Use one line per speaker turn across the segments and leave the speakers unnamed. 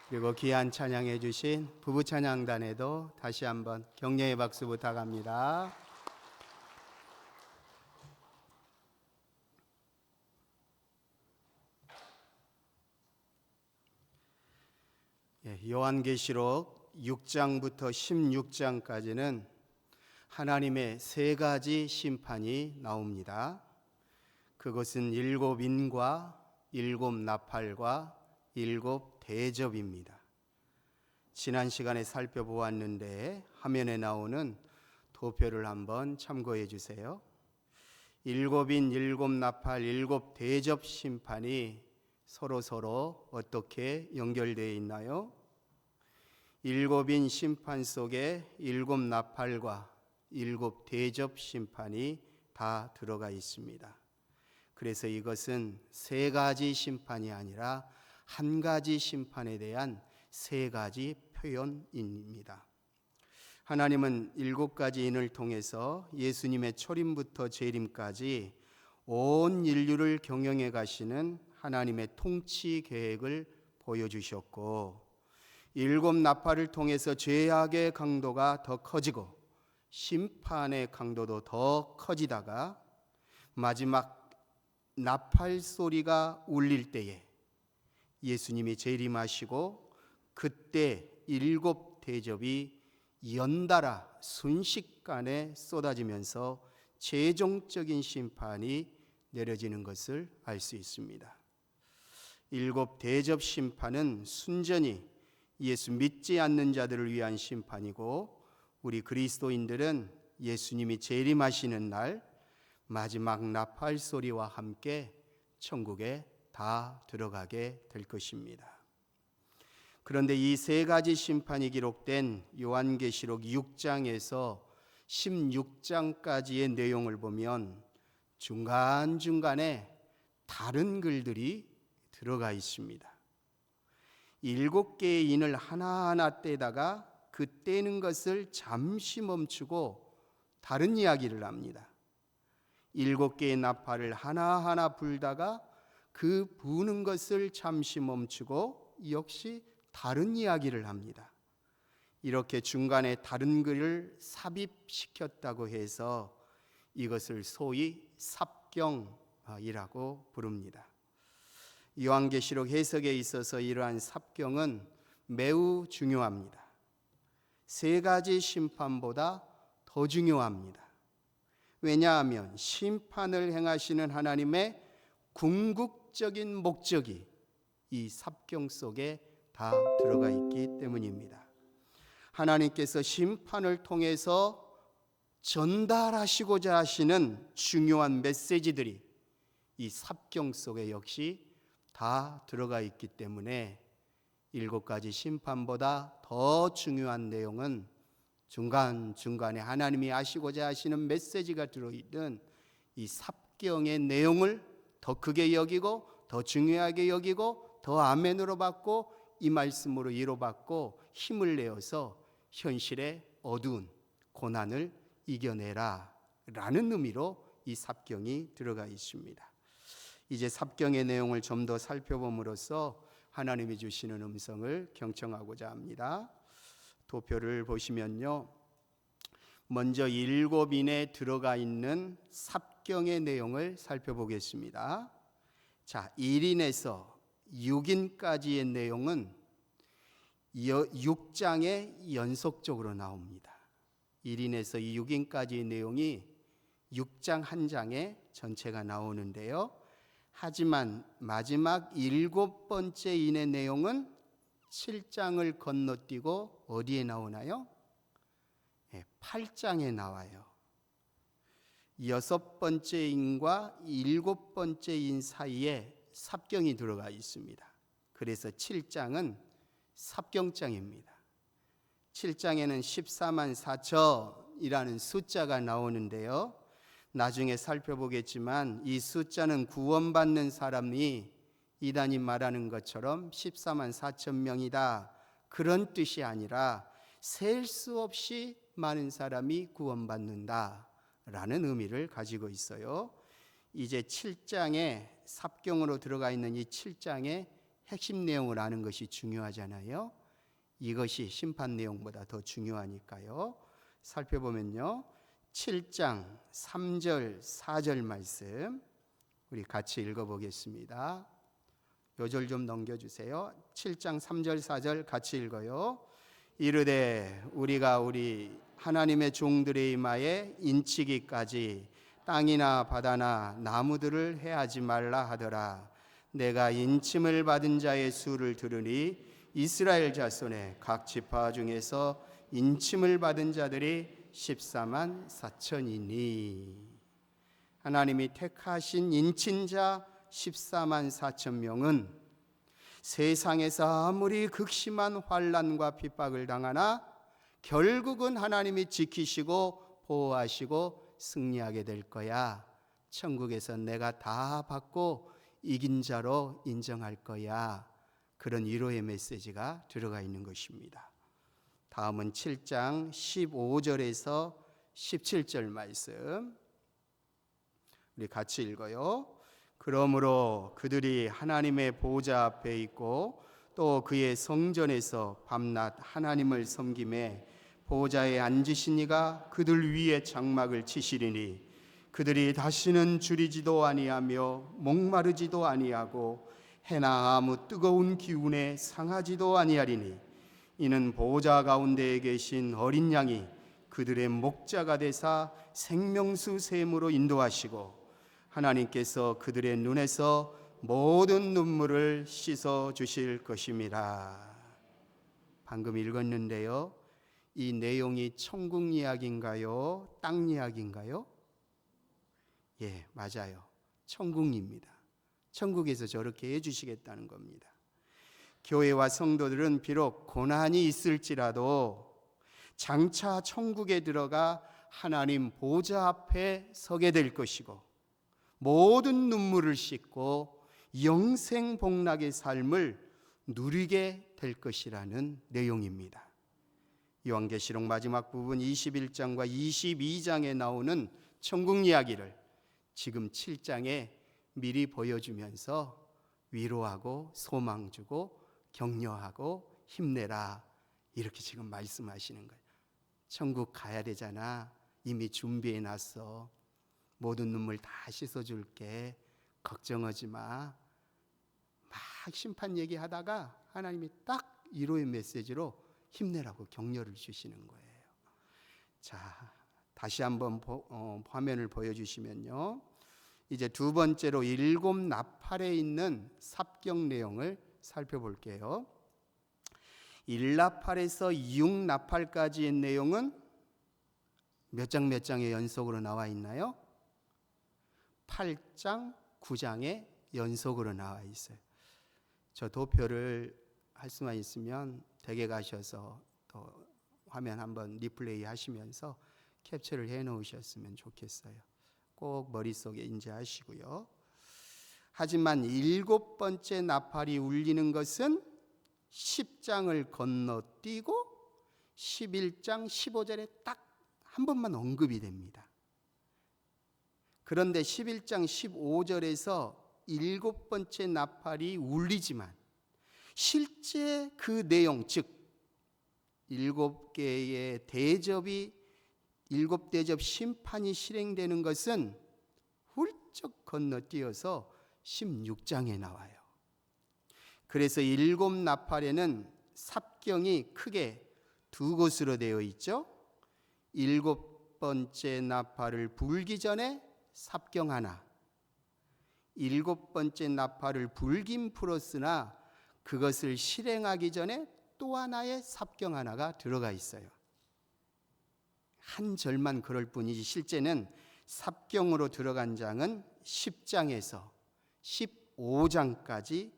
그리고 귀한 찬양해 주신 부부 찬양단에도 다시 한번 격려의 박수 부탁합니다. 요한계시록 6장부터 16장까지는 하나님의 세 가지 심판이 나옵니다. 그것은 7인과 7나팔과 7대접입니다. 지난 시간에 살펴보았는데 화면에 나오는 도표를 한번 참고해 주세요. 7인, 7나팔, 7대접 심판이 서로 어떻게 연결되어 있나요? 7인 심판 속에 7나팔과 7대접 심판이 다 들어가 있습니다. 그래서 이것은 세 가지 심판이 아니라 한 가지 심판에 대한 세 가지 표현입니다. 하나님은 7가지 인을 통해서 예수님의 초림부터 재림까지 온 인류를 경영해 가시는 하나님의 통치 계획을 보여주셨고, 7나팔을 통해서 죄악의 강도가 더 커지고 심판의 강도도 더 커지다가 마지막 나팔 소리가 울릴 때에 예수님이 재림하시고 그때 7대접이 연달아 순식간에 쏟아지면서 최종적인 심판이 내려지는 것을 알 수 있습니다. 7대접 심판은 순전히 예수 믿지 않는 자들을 위한 심판이고, 우리 그리스도인들은 예수님이 재림하시는 날 마지막 나팔 소리와 함께 천국에 다 들어가게 될 것입니다. 그런데 이 세 가지 심판이 기록된 요한계시록 6장에서 16장까지의 내용을 보면 중간중간에 다른 글들이 들어가 있습니다. 7개의 인을 하나하나 떼다가 그 떼는 것을 잠시 멈추고 다른 이야기를 합니다. 7개의 나팔을 하나하나 불다가 그 부는 것을 잠시 멈추고 역시 다른 이야기를 합니다. 이렇게 중간에 다른 글을 삽입시켰다고 해서 이것을 소위 삽경이라고 부릅니다. 요한계시록 해석에 있어서 이러한 삽경은 매우 중요합니다. 세 가지 심판보다 더 중요합니다. 왜냐하면 심판을 행하시는 하나님의 궁극적인 목적이 이 삽경 속에 다 들어가 있기 때문입니다. 하나님께서 심판을 통해서 전달하시고자 하시는 중요한 메시지들이 이 삽경 속에 역시 다 들어가 있기 때문에 7가지 심판보다 더 중요한 내용은 중간중간에 하나님이 하시고자 하시는 메시지가 들어있는 이 삽경의 내용을 더 크게 여기고 더 중요하게 여기고 더 아멘으로 받고 이 말씀으로 위로받고 힘을 내어서 현실의 어두운 고난을 이겨내라 라는 의미로 이 삽경이 들어가 있습니다. 이제 삽경의 내용을 좀 더 살펴봄으로써 하나님이 주시는 음성을 경청하고자 합니다. 도표를 보시면요, 먼저 7인에 들어가 있는 삽경의 내용을 살펴보겠습니다. 자, 1인에서 6인까지의 내용은 6장에 연속적으로 나옵니다. 1인에서 6인까지의 내용이 6장 한 장에 전체가 나오는데요, 하지만 마지막 7번째 인의 내용은 7장을 건너뛰고 어디에 나오나요? 8장에 나와요. 6번째 인과 7번째 인 사이에 삽경이 들어가 있습니다. 그래서 7장은 삽경장입니다. 7장에는 14만 4천이라는 숫자가 나오는데요, 나중에 살펴보겠지만 이 숫자는 구원받는 사람이 이단이 말하는 것처럼 14만 4천 명이다 그런 뜻이 아니라 셀 수 없이 많은 사람이 구원받는다 라는 의미를 가지고 있어요. 이제 7장에 삽경으로 들어가 있는 이 7장의 핵심 내용을 아는 것이 중요하잖아요. 이것이 심판 내용보다 더 중요하니까요. 살펴보면요. 7장 3절 4절 말씀 우리 같이 읽어보겠습니다. 요절 좀 넘겨주세요. 7장 3절 4절 같이 읽어요. 이르되 우리가 우리 하나님의 종들의 이마에 인치기까지 땅이나 바다나 나무들을 해하지 말라 하더라. 내가 인침을 받은 자의 수를 들으니 이스라엘 자손의 각 지파 중에서 인침을 받은 자들이 14만 4천이니 하나님이 택하신 인친자 14만 4천 명은 세상에서 아무리 극심한 환난과 핍박을 당하나 결국은 하나님이 지키시고 보호하시고 승리하게 될 거야. 천국에서 내가 다 받고 이긴 자로 인정할 거야. 그런 위로의 메시지가 들어가 있는 것입니다. 다음은 7장 15절에서 17절 말씀 우리 같이 읽어요. 그러므로 그들이 하나님의 보좌 앞에 있고 또 그의 성전에서 밤낮 하나님을 섬김에 보좌에 앉으신 이가 그들 위에 장막을 치시리니 그들이 다시는 줄이지도 아니하며 목마르지도 아니하고 해나 아무 뜨거운 기운에 상하지도 아니하리니 이는 보좌 가운데에 계신 어린 양이 그들의 목자가 되사 생명수 샘으로 인도하시고 하나님께서 그들의 눈에서 모든 눈물을 씻어 주실 것입니다. 방금 읽었는데요. 이 내용이 천국 이야기인가요? 땅 이야기인가요? 예, 맞아요. 천국입니다. 천국에서 저렇게 해주시겠다는 겁니다. 교회와 성도들은 비록 고난이 있을지라도 장차 천국에 들어가 하나님 보좌 앞에 서게 될 것이고 모든 눈물을 씻고 영생 복락의 삶을 누리게 될 것이라는 내용입니다. 요한계시록 마지막 부분 21장과 22장에 나오는 천국 이야기를 지금 7장에 미리 보여주면서 위로하고 소망 주고 격려하고 힘내라 이렇게 지금 말씀하시는 거예요. 천국 가야 되잖아. 이미 준비해 놨어. 모든 눈물 다 씻어줄게. 걱정하지 마. 막 심판 얘기하다가 하나님이 딱 위로의 메시지로 힘내라고 격려를 주시는 거예요. 자, 다시 한번 화면을 보여주시면요. 이제 두 번째로 7 나팔에 있는 삽경 내용을 살펴볼게요. 1나팔에서 6나팔까지의 내용은 몇 장 몇 장의 연속으로 나와 있나요? 8장, 9장의 연속으로 나와 있어요. 저 도표를 할 수만 있으면 댁에 가셔서 또 화면 한번 리플레이 하시면서 캡처를 해 놓으셨으면 좋겠어요. 꼭 머릿속에 인지하시고요. 하지만 7번째 나팔이 울리는 것은 10장을 건너뛰고 11장 15절에 딱 한 번만 언급이 됩니다. 그런데 11장 15절에서 7번째 나팔이 울리지만 실제 그 내용, 즉 7개의 대접이 7대접 심판이 실행되는 것은 훌쩍 건너뛰어서 16장에 나와요. 그래서 7 나팔에는 삽경이 크게 두 곳으로 되어 있죠. 7번째 나팔을 불기 전에 삽경 하나, 7번째 나팔을 불긴 풀었으나 그것을 실행하기 전에 또 하나의 삽경 하나가 들어가 있어요. 한 절만 그럴 뿐이지 실제는 삽경으로 들어간 장은 10장에서 15장까지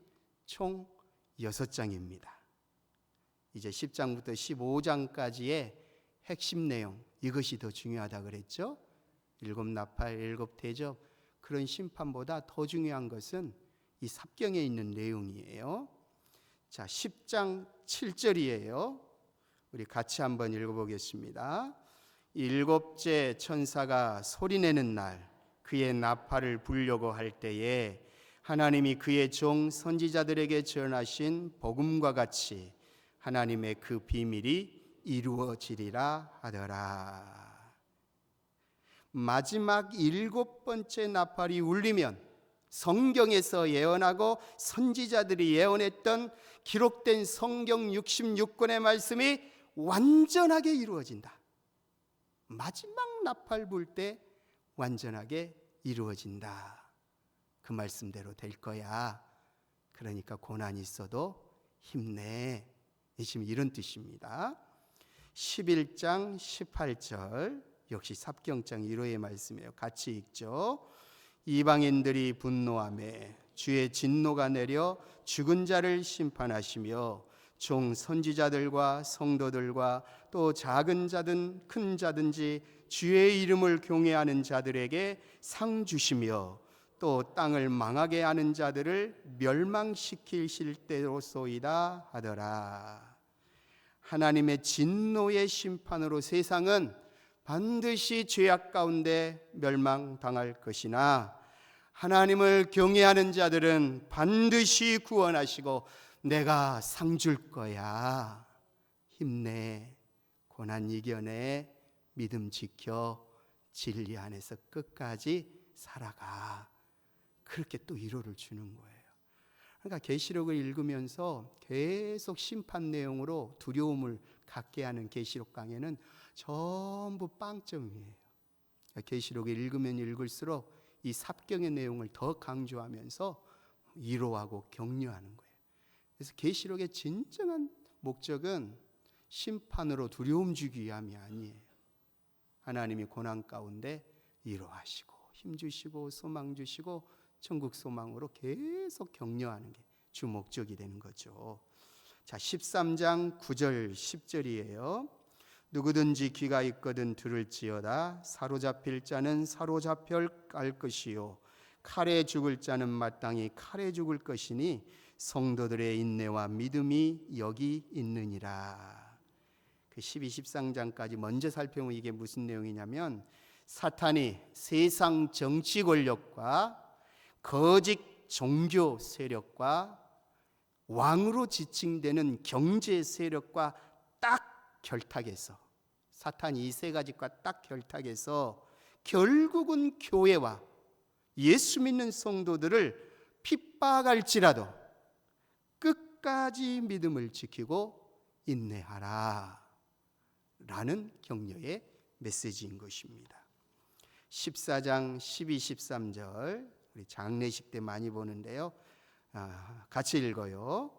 총 6장입니다. 이제 10장부터 15장까지의 핵심 내용, 이것이 더 중요하다 그랬죠. 7 나팔, 7 대접, 그런 심판보다 더 중요한 것은 이 삽경에 있는 내용이에요. 자, 10장 7절이에요. 우리 같이 한번 읽어보겠습니다. 7째 천사가 소리내는 날 그의 나팔을 불려고 할 때에 하나님이 그의 종 선지자들에게 전하신 복음과 같이 하나님의 그 비밀이 이루어지리라 하더라. 마지막 7번째 나팔이 울리면 성경에서 예언하고 선지자들이 예언했던 기록된 성경 66권의 말씀이 완전하게 이루어진다. 마지막 나팔 불 때 완전하게 이루어진다. 그 말씀대로 될 거야. 그러니까 고난이 있어도 힘내. 지금 이런 뜻입니다. 11장 18절 역시 삽경장 1호의 말씀이에요. 같이 읽죠. 이방인들이 분노하매 주의 진노가 내려 죽은 자를 심판하시며 종 선지자들과 성도들과 또 작은 자든 큰 자든지 주의 이름을 경외하는 자들에게 상 주시며 또 땅을 망하게 하는 자들을 멸망시키실 때로소이다 하더라. 하나님의 진노의 심판으로 세상은 반드시 죄악 가운데 멸망당할 것이나 하나님을 경외하는 자들은 반드시 구원하시고 내가 상 줄 거야. 힘내. 고난 이겨내. 믿음 지켜. 진리 안에서 끝까지 살아가. 그렇게 또 위로를 주는 거예요. 그러니까 계시록을 읽으면서 계속 심판 내용으로 두려움을 갖게 하는 계시록 강해는 전부 빵점이에요. 계시록을 읽으면 읽을수록 이 삽경의 내용을 더 강조하면서 위로하고 격려하는 거예요. 그래서 계시록의 진정한 목적은 심판으로 두려움 주기 위함이 아니에요. 하나님이 고난 가운데 위로하시고 힘주시고 소망 주시고 천국 소망으로 계속 격려하는 게 주 목적이 되는 거죠. 자, 13장 9절 10절이에요. 누구든지 귀가 있거든 들을지어다. 사로잡힐 자는 사로잡혀 갈 것이요 칼에 죽을 자는 마땅히 칼에 죽을 것이니 성도들의 인내와 믿음이 여기 있느니라. 그 12, 13장까지 먼저 살펴보면 이게 무슨 내용이냐면 사탄이 세상 정치 권력과 거짓 종교 세력과 왕으로 지칭되는 경제 세력과 딱 결탁해서 사탄이 이 세 가지과 딱 결탁해서 결국은 교회와 예수 믿는 성도들을 핍박할지라도 끝까지 믿음을 지키고 인내하라 라는 격려의 메시지인 것입니다. 14장 12, 13절 우리 장례식 때 많이 보는데요. 같이 읽어요.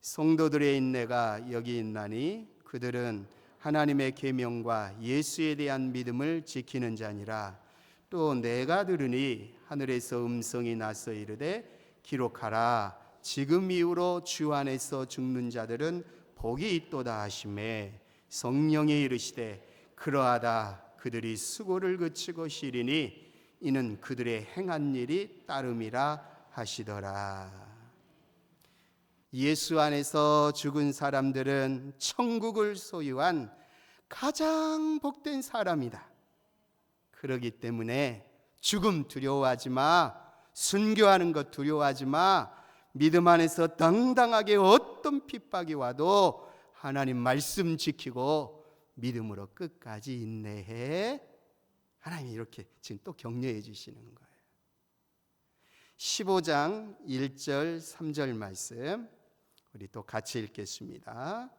성도들의 인내가 여기 있나니 그들은 하나님의 계명과 예수에 대한 믿음을 지키는 자니라. 또 내가 들으니 하늘에서 음성이 나서 이르되 기록하라. 지금 이후로 주 안에서 죽는 자들은 복이 있도다 하시매 성령이 이르시되 그러하다. 그들이 수고를 그치고 쉬리니 이는 그들의 행한 일이 따름이라 하시더라. 예수 안에서 죽은 사람들은 천국을 소유한 가장 복된 사람이다. 그러기 때문에 죽음 두려워하지 마. 순교하는 것 두려워하지 마. 믿음 안에서 당당하게 어떤 핍박이 와도 하나님 말씀 지키고 믿음으로 끝까지 인내해. 하나님이 이렇게 지금 또 격려해 주시는 거예요. 15장 1절 3절 말씀 우리 또 같이 읽겠습니다.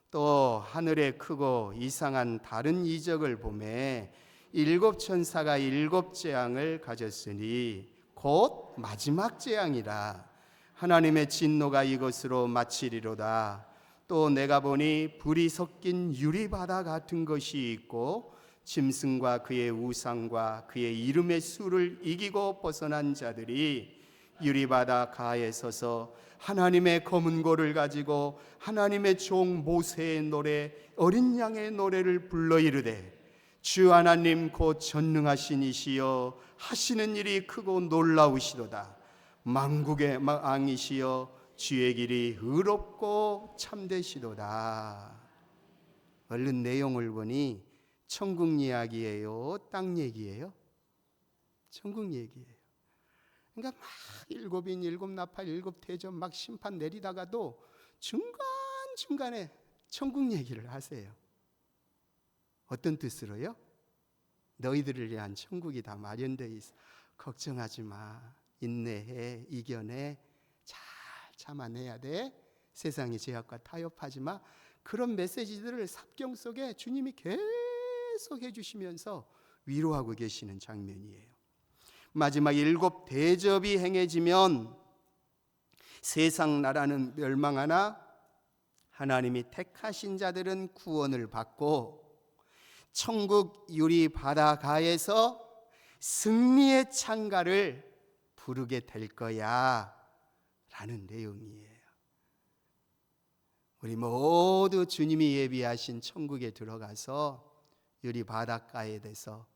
또 하늘에 크고 이상한 다른 이적을 보매 7 천사가 7 재앙을 가졌으니 곧 마지막 재앙이라. 하나님의 진노가 이것으로 마치리로다. 또 내가 보니 불이 섞인 유리바다 같은 것이 있고 짐승과 그의 우상과 그의 이름의 수를 이기고 벗어난 자들이 유리바다 가에 서서 하나님의 검은 고를 가지고 하나님의 종 모세의 노래 어린 양의 노래를 불러 이르되 주 하나님 곧 전능하신 이시여 하시는 일이 크고 놀라우시도다. 만국의 왕이시여 주의 길이 의롭고 참되시도다. 얼른 내용을 보니 천국 이야기예요? 땅 얘기예요? 천국 얘기예요. 그러니까 막 일곱인, 일곱 나팔, 일곱 대접 막 심판 내리다가도 중간중간에 천국 얘기를 하세요. 어떤 뜻으로요? 너희들을 위한 천국이 다 마련되어 있어. 걱정하지 마. 인내해. 이겨내. 잘 참아내야 돼. 세상의 제약과 타협하지 마. 그런 메시지들을 삽경 속에 주님이 계속 해주시면서 위로하고 계시는 장면이에요. 마지막 일곱 대접이 행해지면 세상 나라는 멸망하나 하나님이 택하신 자들은 구원을 받고 천국 유리 바다가에서 승리의 찬가를 부르게 될 거야 라는 내용이에요. 우리 모두 주님이 예비하신 천국에 들어가서 유리 바닷가에 대해서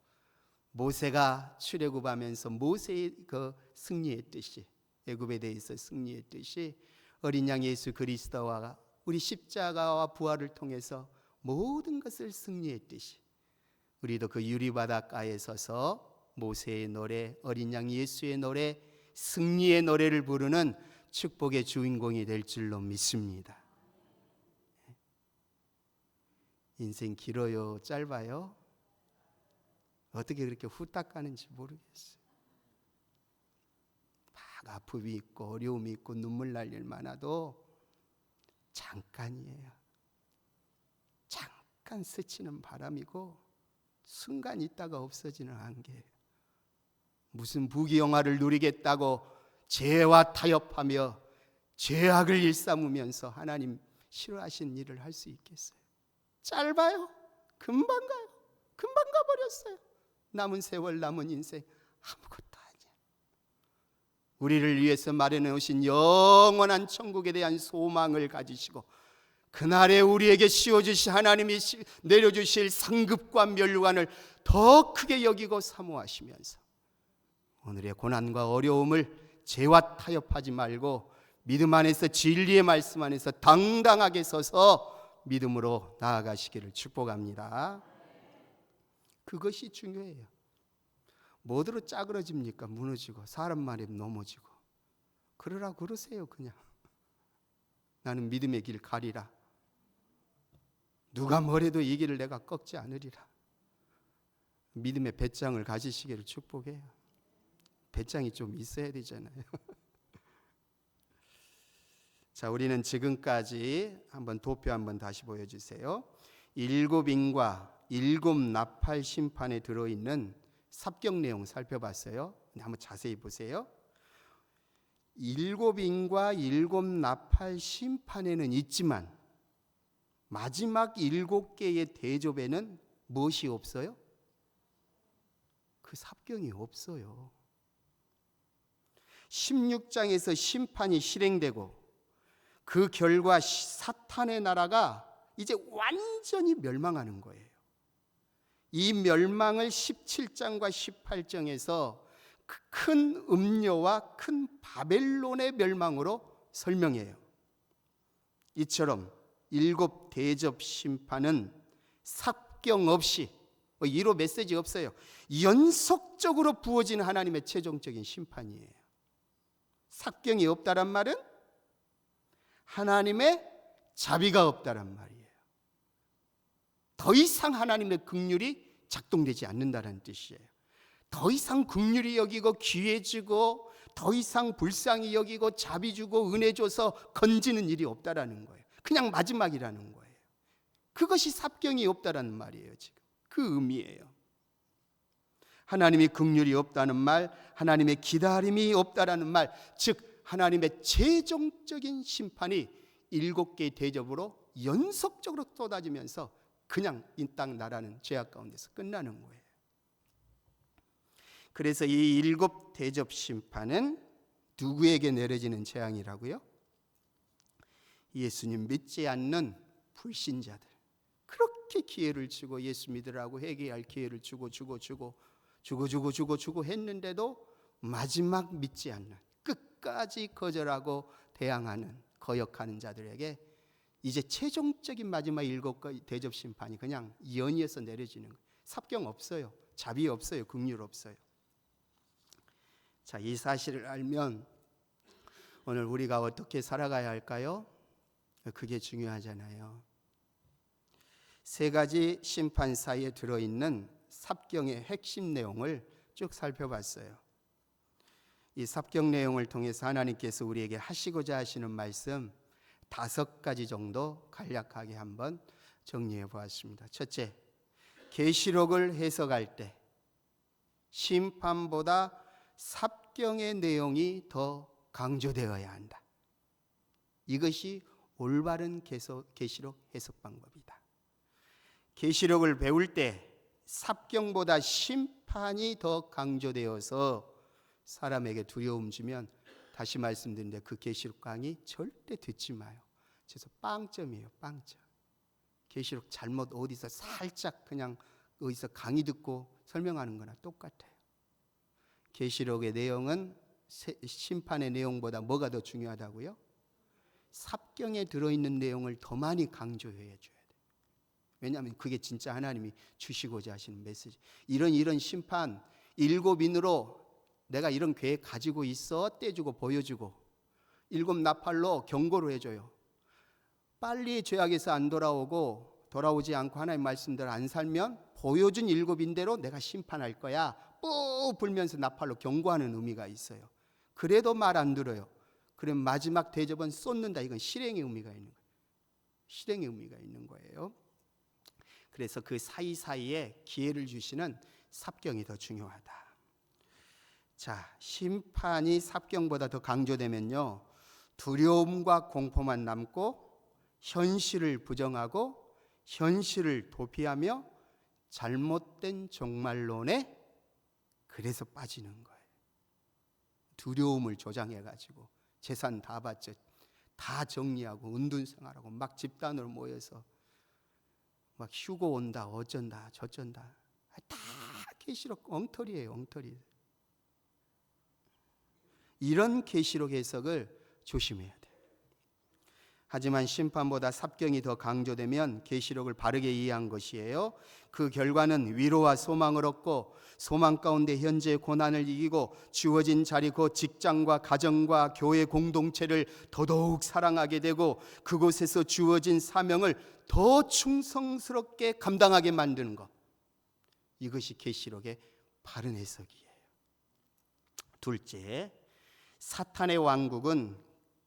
모세가 출애굽하면서 모세의 그 승리했듯이, 애굽에 대해서 승리했듯이 어린 양 예수 그리스도와 우리 십자가와 부활을 통해서 모든 것을 승리했듯이 우리도 그 유리 바닷가에 서서 모세의 노래, 어린 양 예수의 노래, 승리의 노래를 부르는 축복의 주인공이 될 줄로 믿습니다. 인생 길어요? 짧아요? 어떻게 그렇게 후딱 가는지 모르겠어요. 막 아픔이 있고 어려움이 있고 눈물 날 일 많아도 잠깐이에요. 잠깐 스치는 바람이고 순간 있다가 없어지는 안개예요. 무슨 부귀영화를 누리겠다고 죄와 타협하며 죄악을 일삼으면서 하나님 싫어하신 일을 할 수 있겠어요? 짧아요. 금방 가요. 금방 가버렸어요. 남은 세월, 남은 인생 아무것도 아니야. 우리를 위해서 마련해 오신 영원한 천국에 대한 소망을 가지시고 그날에 우리에게 씌워주신 하나님이 내려주실 상급과 멸류관을 더 크게 여기고 사모하시면서 오늘의 고난과 어려움을 죄와 타협하지 말고 믿음 안에서 진리의 말씀 안에서 당당하게 서서 믿음으로 나아가시기를 축복합니다. 그것이 중요해요. 뭐대로 짜그러집니까? 무너지고 사람 말에 넘어지고. 그러라 그러세요. 그냥 나는 믿음의 길 가리라. 누가 뭐래도 이 길을 내가 꺾지 않으리라. 믿음의 배짱을 가지시기를 축복해요. 배짱이 좀 있어야 되잖아요. 자, 우리는 지금까지 한번 도표 한번 다시 보여주세요. 일곱 인과 일곱 나팔 심판에 들어있는 삽경 내용 살펴봤어요. 한번 자세히 보세요. 일곱 인과 일곱 나팔 심판에는 있지만 마지막 일곱 개의 대접에는 무엇이 없어요? 그 삽경이 없어요. 16장에서 심판이 실행되고 그 결과 사탄의 나라가 이제 완전히 멸망하는 거예요. 이 멸망을 17장과 18장에서 큰 음료와 큰 바벨론의 멸망으로 설명해요. 이처럼 일곱 대접 심판은 삽경 없이, 이로 메시지 없어요. 연속적으로 부어지는 하나님의 최종적인 심판이에요. 삽경이 없다란 말은 하나님의 자비가 없다란 말이에요. 더 이상 하나님의 긍휼이 작동되지 않는다는 뜻이에요. 더 이상 긍휼히 여기고 귀해지고 더 이상 불쌍히 여기고 자비 주고 은혜 줘서 건지는 일이 없다라는 거예요. 그냥 마지막이라는 거예요. 그것이 삽경이 없다라는 말이에요. 지금 그 의미예요. 하나님이 긍휼이 없다는 말, 하나님의 기다림이 없다라는 말, 즉 하나님의 최종적인 심판이 일곱 개의 대접으로 연속적으로 쏟아지면서 그냥 이 땅 나라는 죄악 가운데서 끝나는 거예요. 그래서 이 일곱 대접 심판은 누구에게 내려지는 재앙이라고요? 예수님 믿지 않는 불신자들, 그렇게 기회를 주고 예수 믿으라고 회개할 기회를 주고 했는데도 마지막 믿지 않는, 끝까지 거절하고 대항하는, 거역하는 자들에게 이제 최종적인 마지막 일곱 대접 심판이 그냥 연이어서 내려지는 거예요. 삽경 없어요. 자비 없어요. 긍휼 없어요. 자, 이 사실을 알면 오늘 우리가 어떻게 살아가야 할까요? 그게 중요하잖아요. 세 가지 심판 사이에 들어있는 삽경의 핵심 내용을 쭉 살펴봤어요. 이 삽경 내용을 통해서 하나님께서 우리에게 하시고자 하시는 말씀 5가지 정도 간략하게 한번 정리해 보았습니다. 첫째, 계시록을 해석할 때 심판보다 삽경의 내용이 더 강조되어야 한다. 이것이 올바른 계시록 해석 방법이다. 계시록을 배울 때 삽경보다 심판이 더 강조되어서 사람에게 두려움 주면, 다시 말씀드리는데 그 계시록 강의 절대 듣지 마요. 그래서 빵점이에요. 빵점. 계시록 잘못 어디서 살짝 그냥 어디서 강의 듣고 설명하는 거나 똑같아요. 계시록의 내용은 심판의 내용보다 뭐가 더 중요하다고요? 삽경에 들어있는 내용을 더 많이 강조해 줘야 돼요. 왜냐하면 그게 진짜 하나님이 주시고자 하시는 메시지. 이런 심판 7인으로 내가 이런 계획 가지고 있어 떼주고 보여주고 7 나팔로 경고를 해줘요. 빨리 죄악에서 안 돌아오지 않고 하나님 말씀대로 안 살면 보여준 7인대로 내가 심판할 거야. 뿌 불면서 나팔로 경고하는 의미가 있어요. 그래도 말 안 들어요. 그럼 마지막 대접은 쏟는다. 이건 실행의 의미가 있는 거예요. 실행의 의미가 있는 거예요. 그래서 그 사이사이에 기회를 주시는 삽경이 더 중요하다. 자, 심판이 삽경보다 더 강조되면요, 두려움과 공포만 남고 현실을 부정하고 현실을 도피하며 잘못된 종말론에 그래서 빠지는 거예요. 두려움을 조장해가지고 재산 다 바쳐 다 정리하고 은둔생활하고 막 집단으로 모여서 막 휴고 온다 어쩐다 저쩐다, 다 계시록 엉터리예요. 엉터리. 이런 계시록 해석을 조심해야 돼요. 하지만 심판보다 삽경이 더 강조되면 계시록을 바르게 이해한 것이에요. 그 결과는 위로와 소망을 얻고 소망 가운데 현재의 고난을 이기고 주어진 자리, 곧 직장과 가정과 교회 공동체를 더더욱 사랑하게 되고 그곳에서 주어진 사명을 더 충성스럽게 감당하게 만드는 것. 이것이 계시록의 바른 해석이에요. 둘째, 사탄의 왕국은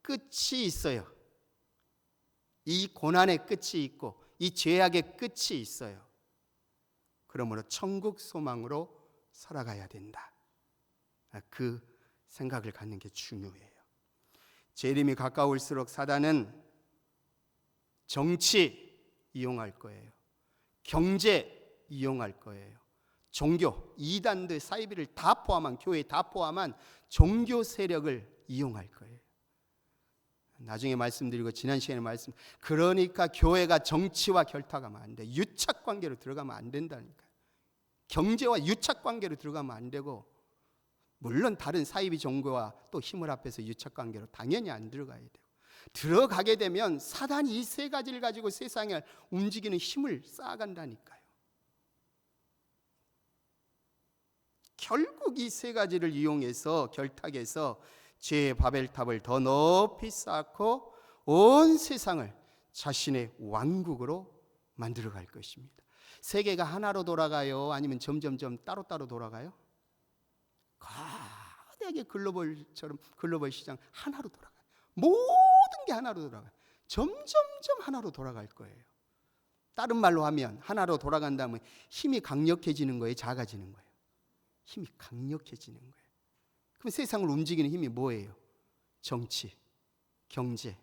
끝이 있어요. 이 고난의 끝이 있고 이 죄악의 끝이 있어요. 그러므로 천국 소망으로 살아가야 된다. 그 생각을 갖는 게 중요해요. 재림이 가까울수록 사단은 정치 이용할 거예요. 경제 이용할 거예요. 종교, 이단들, 사이비를 다 포함한, 교회 다 포함한 종교 세력을 이용할 거예요. 나중에 말씀드리고 지난 시간에 그러니까 교회가 정치와 결탁하면 안 돼. 유착관계로 들어가면 안 된다니까요. 경제와 유착관계로 들어가면 안 되고, 물론 다른 사이비 종교와 또 힘을 합해서 유착관계로 당연히 안 들어가야 돼요. 들어가게 되면 사단이 이 3가지를 가지고 세상을 움직이는 힘을 쌓아간다니까요. 결국 이 3가지를 이용해서 결탁해서 죄의 바벨탑을 더 높이 쌓고 온 세상을 자신의 왕국으로 만들어갈 것입니다. 세계가 하나로 돌아가요? 아니면 점점점 따로따로 돌아가요? 거대하게 글로벌 시장 하나로 돌아가요. 모든 게 하나로 돌아가요. 점점점 하나로 돌아갈 거예요. 다른 말로 하면 하나로 돌아간다면 힘이 강력해지는 거예요? 작아지는 거예요? 힘이 강력해지는 거예요. 그럼 세상을 움직이는 힘이 뭐예요? 정치, 경제,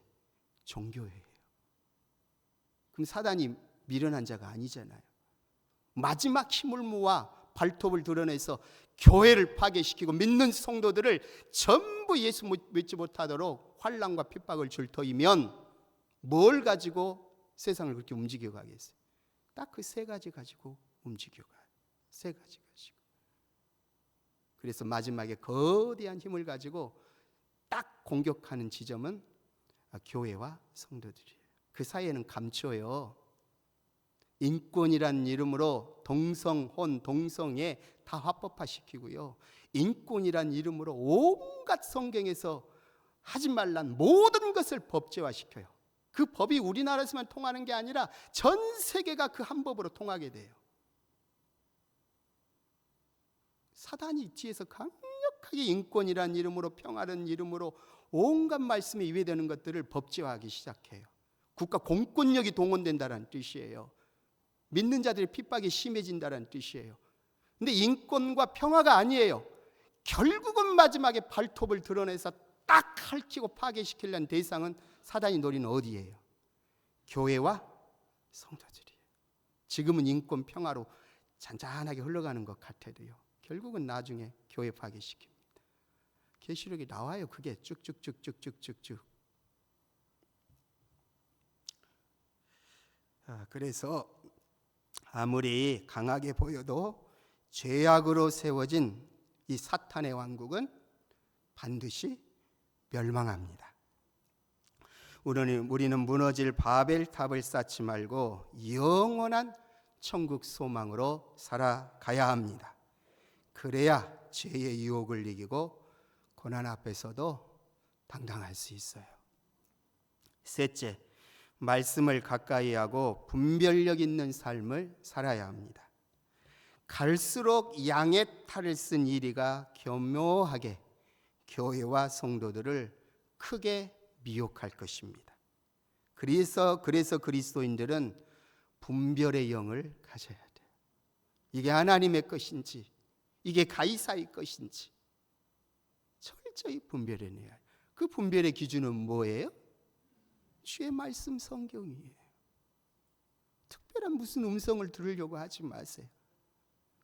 종교예요. 그럼 사단이 미련한 자가 아니잖아요. 마지막 힘을 모아 발톱을 드러내서 교회를 파괴시키고 믿는 성도들을 전부 예수 믿지 못하도록 환난과 핍박을 줄 터이면 뭘 가지고 세상을 그렇게 움직여 가겠어요? 딱 그 3가지 가지고 움직여 가요. 3가지 가지고. 그래서 마지막에 거대한 힘을 가지고 딱 공격하는 지점은 교회와 성도들이에요. 그 사이에는 감춰요. 인권이라는 이름으로 동성, 혼, 동성애 다 합법화시키고요. 인권이란 이름으로 온갖 성경에서 하지 말란 모든 것을 법제화시켜요. 그 법이 우리나라에서만 통하는 게 아니라 전 세계가 그 한 법으로 통하게 돼요. 사단이 뒤에서 강력하게 인권이란 이름으로, 평화라는 이름으로 온갖 말씀에 위배되는 것들을 법제화하기 시작해요. 국가 공권력이 동원된다는 뜻이에요. 믿는 자들의 핍박이 심해진다는 뜻이에요. 근데 인권과 평화가 아니에요. 결국은 마지막에 발톱을 드러내서 딱 핥히고 파괴시키려는 대상은 사단이 노리는 어디예요? 교회와 성도들이에요. 지금은 인권 평화로 잔잔하게 흘러가는 것 같아도요, 결국은 나중에 교회 파괴시킵니다. 계시록에 나와요. 그게 쭉쭉쭉쭉쭉쭉쭉. 그래서 아무리 강하게 보여도 죄악으로 세워진 이 사탄의 왕국은 반드시 멸망합니다. 우리는 무너질 바벨탑을 쌓지 말고 영원한 천국 소망으로 살아가야 합니다. 그래야 죄의 유혹을 이기고 고난 앞에서도 당당할 수 있어요. 셋째, 말씀을 가까이 하고 분별력 있는 삶을 살아야 합니다. 갈수록 양의 탈을 쓴 이리가 교묘하게 교회와 성도들을 크게 미혹할 것입니다. 그래서 그리스도인들은 분별의 영을 가져야 돼요. 이게 하나님의 것인지, 이게 가이사의 것인지 철저히 분별해내야 해요. 그 분별의 기준은 뭐예요? 주의 말씀 성경이에요. 특별한 무슨 음성을 들으려고 하지 마세요.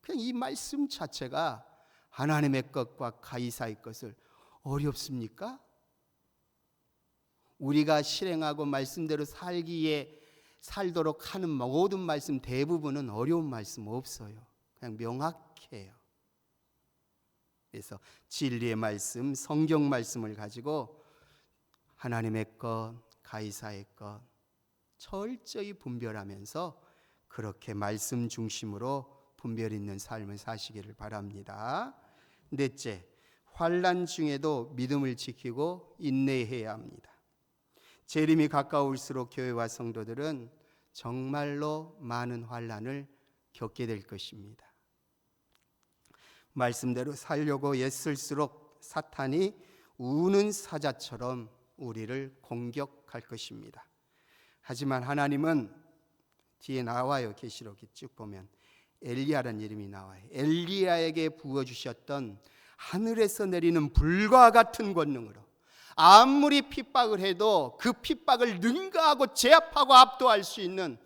그냥 이 말씀 자체가 하나님의 것과 가이사의 것을 어렵습니까? 우리가 실행하고 말씀대로 살도록 하는 모든 말씀 대부분은 어려운 말씀 없어요. 그냥 명확해요. 그래서 진리의 말씀, 성경 말씀을 가지고 하나님의 것, 가이사의 것 철저히 분별하면서 그렇게 말씀 중심으로 분별 있는 삶을 사시기를 바랍니다. 넷째, 환난 중에도 믿음을 지키고 인내해야 합니다. 재림이 가까울수록 교회와 성도들은 정말로 많은 환난을 겪게 될 것입니다. 말씀대로 살려고 애쓸수록 사탄이 우는 사자처럼 우리를 공격할 것입니다. 하지만 하나님은 뒤에 나와요. 계시록이 쭉 보면 엘리야라는 이름이 나와요. 엘리야에게 부어주셨던 하늘에서 내리는 불과 같은 권능으로 아무리 핍박을 해도 그 핍박을 능가하고 제압하고 압도할 수 있는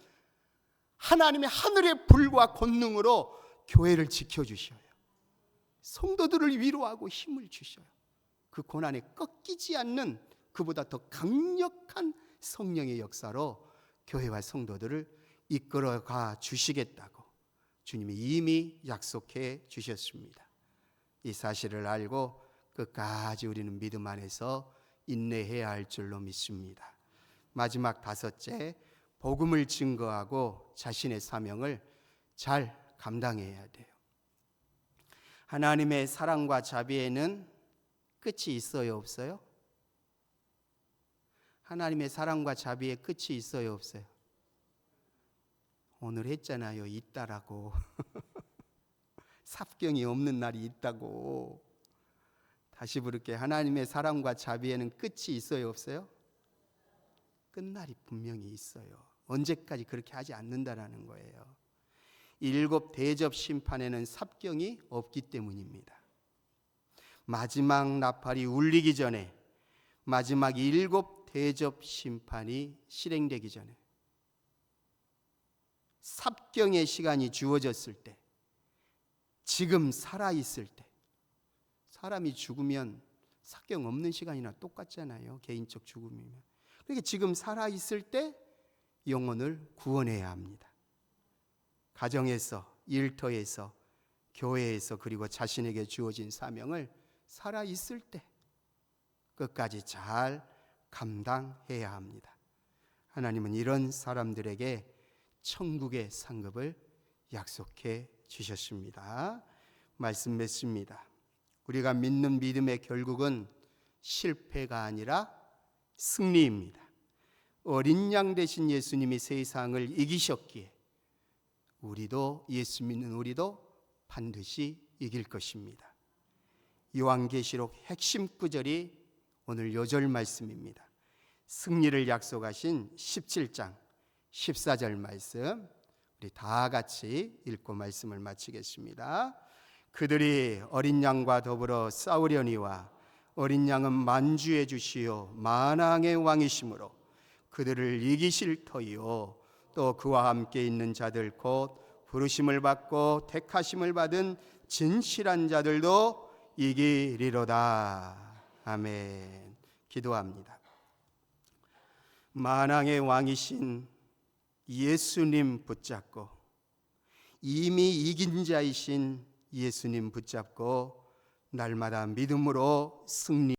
하나님의 하늘의 불과 권능으로 교회를 지켜주셔요. 성도들을 위로하고 힘을 주셔요. 그 고난에 꺾이지 않는 그보다 더 강력한 성령의 역사로 교회와 성도들을 이끌어가 주시겠다고 주님이 이미 약속해 주셨습니다. 이 사실을 알고 끝까지 우리는 믿음 안에서 인내해야 할 줄로 믿습니다. 마지막 다섯째, 복음을 증거하고 자신의 사명을 잘 감당해야 돼요. 하나님의 사랑과 자비에는 끝이 있어요, 없어요? 하나님의 사랑과 자비에 끝이 있어요, 없어요? 오늘 했잖아요, 있다라고. 삽경이 없는 날이 있다고. 다시 부를게요. 하나님의 사랑과 자비에는 끝이 있어요, 없어요? 끝날이 분명히 있어요. 언제까지 그렇게 하지 않는다라는 거예요. 7 대접 심판에는 삽경이 없기 때문입니다. 마지막 나팔이 울리기 전에, 마지막 7 대접 심판이 실행되기 전에, 삽경의 시간이 주어졌을 때, 지금 살아있을 때, 사람이 죽으면 삽경 없는 시간이나 똑같잖아요. 개인적 죽음이면. 그러니까 지금 살아있을 때 영혼을 구원해야 합니다. 가정에서, 일터에서, 교회에서, 그리고 자신에게 주어진 사명을 살아있을 때 끝까지 잘 감당해야 합니다. 하나님은 이런 사람들에게 천국의 상급을 약속해 주셨습니다. 말씀 맺습니다. 우리가 믿는 믿음의 결국은 실패가 아니라 승리입니다. 어린 양 되신 예수님이 세상을 이기셨기에 우리도, 예수 믿는 우리도 반드시 이길 것입니다. 요한계시록 핵심 구절이 오늘 요절 말씀입니다. 승리를 약속하신 17장 14절 말씀, 우리 다 같이 읽고 말씀을 마치겠습니다. 그들이 어린 양과 더불어 싸우려니와 어린 양은 만주해 주시오 만왕의 왕이시므로 그들을 이기실 터이요 또 그와 함께 있는 자들 곧 부르심을 받고 택하심을 받은 진실한 자들도 이기리로다. 아멘. 기도합니다. 만왕의 왕이신 예수님 붙잡고, 이미 이긴 자이신 예수님 붙잡고 날마다 믿음으로 승리